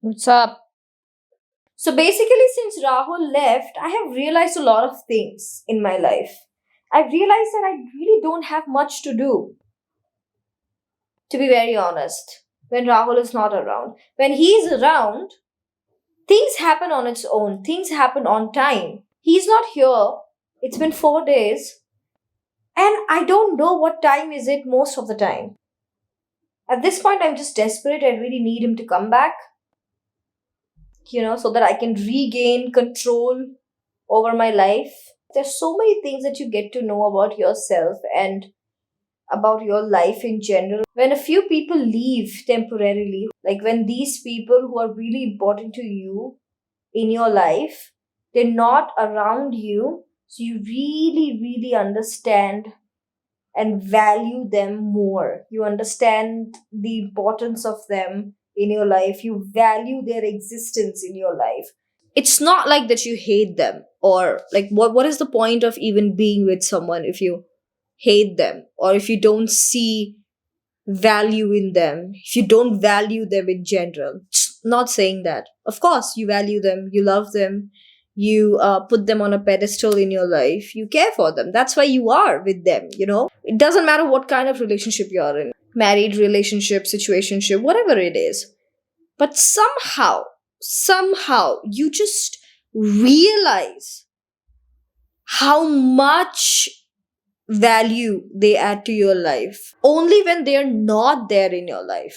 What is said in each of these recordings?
What's up? So basically, since Rahul left, I have realized a lot of things in my life. I've realized that I really don't have much to do, to be very honest, when Rahul is not around. When he is around, things happen on its own, things happen on time. He's not here. It's been 4 days, and I don't know what time is it most of the time. At this point, I'm just desperate. I really need him to come back, so that I can regain control over my life. There's so many things that you get to know about yourself and about your life in general. When a few people leave temporarily, like when these people who are really important to you in your life, they're not around you, so you really, really understand and value them more. You understand the importance of them in your life. You value their existence in your life. It's not like that you hate them, or like what is the point of even being with someone if you hate them, or if you don't see value in them, if you don't value them in general. Not saying that, of course you value them, you love them, you put them on a pedestal in your life, you care for them, that's why you are with them. It doesn't matter what kind of relationship you're in, married relationship, situationship, whatever it is. But somehow you just realize how much value they add to your life only when they're not there in your life,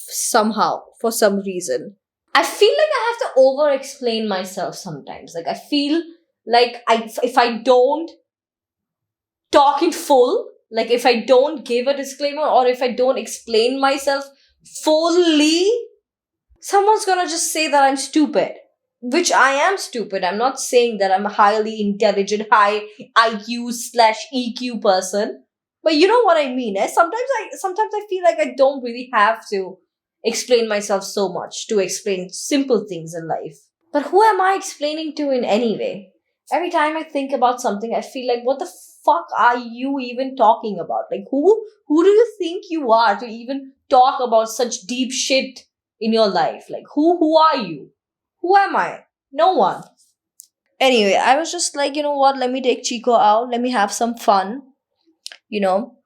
somehow, for some reason. I feel like I have to over explain myself sometimes. Like, I feel like if I don't talk in full, like if I don't give a disclaimer, or if I don't explain myself fully, someone's gonna just say that I'm stupid, which I am stupid. I'm not saying that I'm a highly intelligent, high IQ slash EQ person, but you know what I mean. Sometimes I feel like I don't really have to explain myself so much to explain simple things in life. But who am I explaining to in any way? Every time I think about something, I feel like, what the fuck are you even talking about? Like, who do you think you are to even talk about such deep shit in your life? Like, who are you? Who am I? No one. Anyway, I was just like, you know what? Let me take Chico out. Let me have some fun. You know,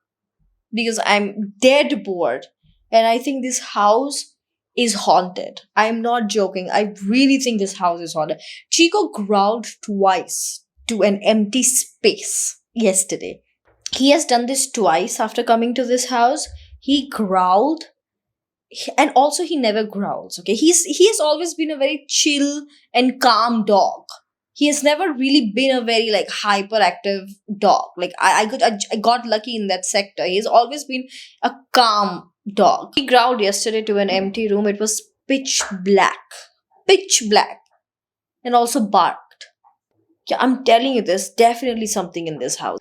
because I'm dead bored, and I think this house is haunted. I'm not joking. I really think this house is haunted. Chico growled twice to an empty space yesterday. He has done this twice after coming to this house. He growled, and also he never growls. Okay, he has always been a very chill and calm dog. He has never really been a very like hyperactive dog. Like I got lucky in that sector. He's always been a calm dog. He growled yesterday to an empty room. It was pitch black, and also barked. Yeah, I'm telling you, there's definitely something in this house.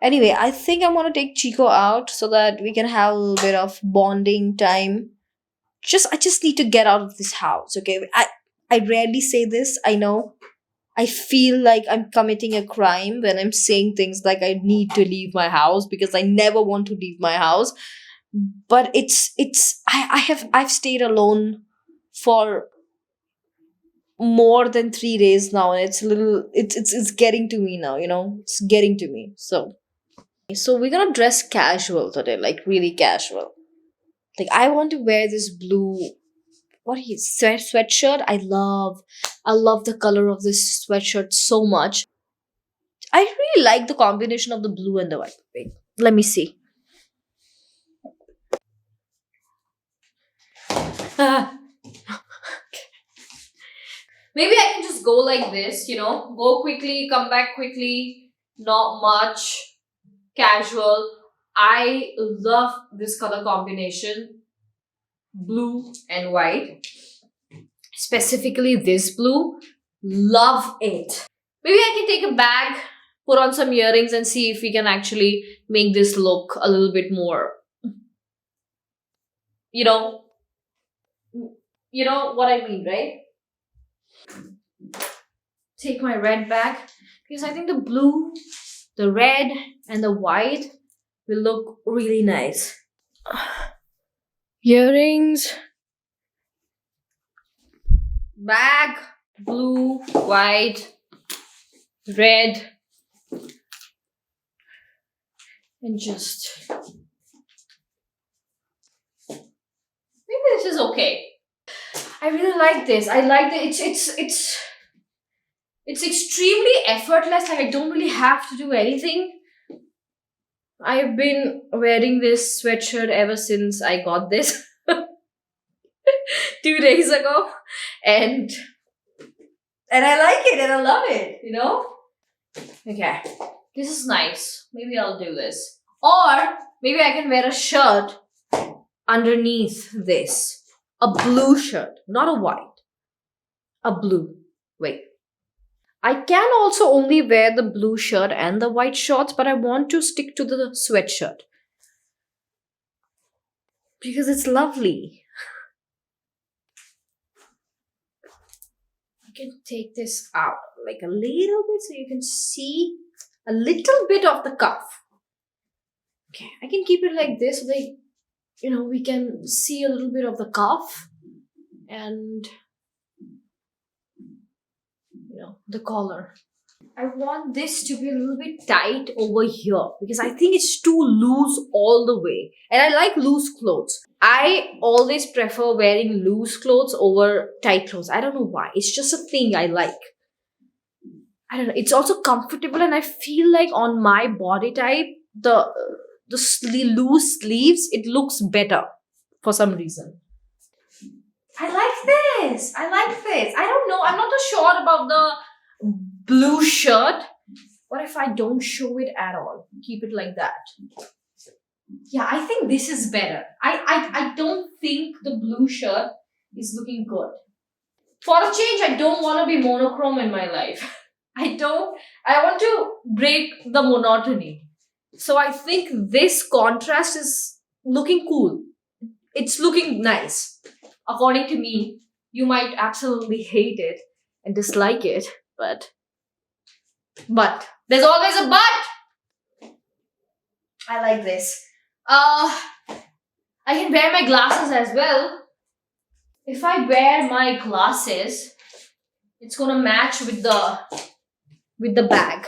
Anyway, I think I'm gonna take Chico out so that we can have a little bit of bonding time. I just need to get out of this house. Okay, I rarely say this, I know. I feel like I'm committing a crime when I'm saying things like I need to leave my house, because I never want to leave my house. But I've stayed alone for more than 3 days now, and it's a little it's getting to me now, it's getting to me. So we're gonna dress casual today, like really casual. Like, I want to wear this blue, what is sweatshirt. I love the color of this sweatshirt so much. I really like the combination of the blue and the white. Wait, let me see. Maybe I can just go like this, go quickly, come back quickly, not much, casual. I love this color combination, blue and white. Specifically this blue. Love it. Maybe I can take a bag, put on some earrings, and see if we can actually make this look a little bit more, you know, you know what I mean, right? Take my red bag, because I think the blue, the red, and the white will look really nice. Earrings. bag, blue, white, red, and just maybe this is okay. I really like this. I like that it's extremely effortless. Like I don't really have to do anything. I've been wearing this sweatshirt ever since I got this 2 days ago, and I like it and I love it. You know. Okay, this is nice. Maybe I'll do this, or maybe I can wear a shirt underneath this. A blue shirt, not a white. A blue. Wait. I can also only wear the blue shirt and the white shorts, but I want to stick to the sweatshirt. Because it's lovely. I can take this out like a little bit so you can see a little bit of the cuff. Okay, I can keep it like this so that we can see a little bit of the cuff and the collar. I want this to be a little bit tight over here because I think it's too loose all the way. And I like loose clothes. I always prefer wearing loose clothes over tight clothes. I don't know why. It's just a thing I like. I don't know. It's also comfortable and I feel like on my body type, the loose sleeves, it looks better for some reason. I like this. I don't know. I'm not too sure about the blue shirt. What if I don't show it at all? Keep it like that. Yeah, I think this is better. I don't think the blue shirt is looking good. For a change, I don't want to be monochrome in my life. I want to break the monotony. So I think this contrast is looking cool. It's looking nice. According to me, you might absolutely hate it and dislike it, but there's always a but. I like this. I can wear my glasses as well. If I wear my glasses, it's gonna match with the bag.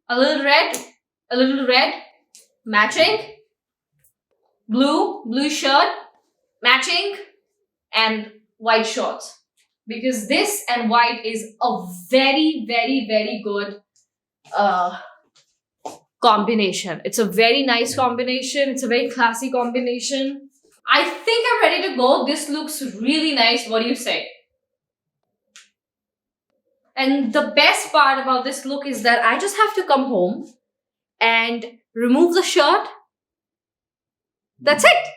A little red, matching, blue shirt, matching, and white shorts. Because this and white is a very, very, very good combination. It's a very nice combination. It's a very classy combination. I think I'm ready to go. This looks really nice. What do you say? And the best part about this look is that I just have to come home and remove the shirt. That's it.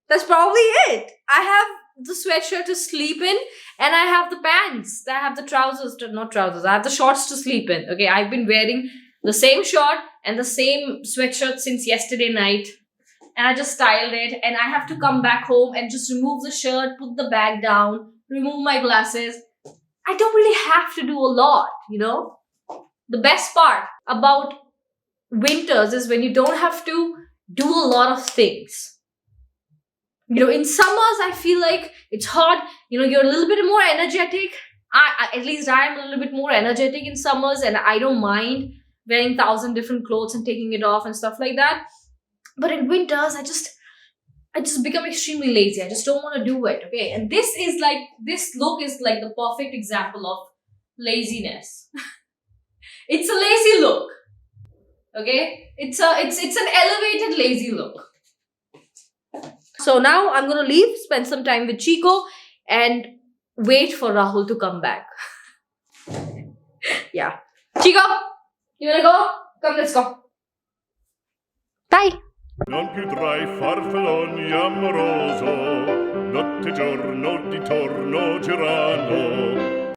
That's probably it. I have the sweatshirt to sleep in and I have the pants. I have the trousers, not trousers. I have the shorts to sleep in. Okay, I've been wearing the same short and the same sweatshirt since yesterday night. And I just styled it and I have to come back home and just remove the shirt, put the bag down, remove my glasses. I don't really have to do a lot, The best part about winters is when you don't have to do a lot of things. In summers, I feel like it's hot. You're a little bit more energetic. At least I am a little bit more energetic in summers and I don't mind wearing 1,000 different clothes and taking it off and stuff like that. But in winters, I just become extremely lazy. I just don't want to do it. Okay. And this look is like the perfect example of laziness. It's a lazy look. Okay. It's an elevated lazy look. So now I'm going to leave, spend some time with Chico and wait for Rahul to come back. Yeah. Chico, you want to go? Come, let's go. Bye. Non più tra i farfalloni amoroso, notte e giorno di torno girano,